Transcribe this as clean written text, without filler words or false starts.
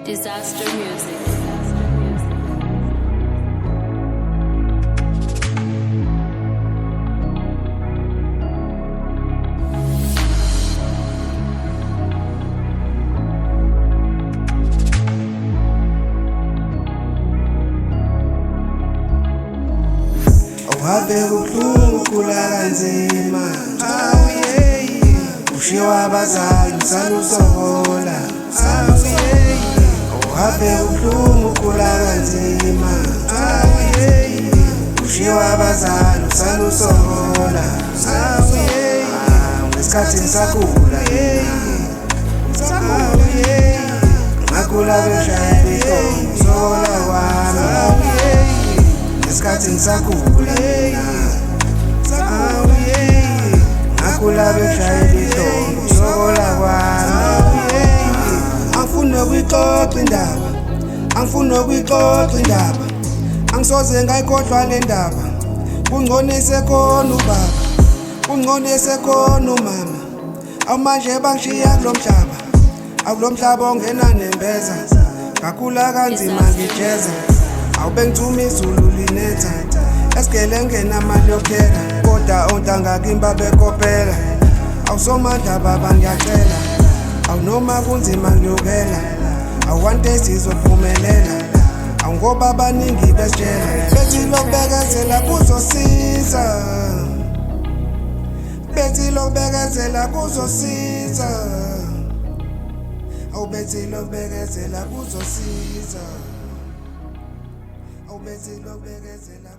Disaster Music. Awave ubuhlungu khula kanzima ushiwa abazali usalusohola awave ubuhlungu khula kanzima ushiwa abazali usalusohola ngesikhathi ngisakhula ngakhula beshayela ihlombe sola kwami ngesikhathi ngisakhula ngakhula beshayela ihlombe sola kwami angifuni ukuyixoxa indaba angifuni ukuyixoxa indaba angisoze ngayikhohlwa le ndaba kungcono esekhona ubaba kungcono esekhona umama awumanje bangishiya kulo mhlaba akulo mhlaba ongena nembeza ngakhula kanzima ngijeza awube ngithuma izulu linetha esigele ngena mali yokupheka kodwa ontanga kimba bekopela awusomandla baba ngiyacela awunoma kunzima ngiyokela awante sizophumelela awungoba abaningi besitshela bethi lokubekezela kuzosiza bethi lokubekezela kuzosiza awubethi lokubekezela kuzosiza awubethi lokubekezela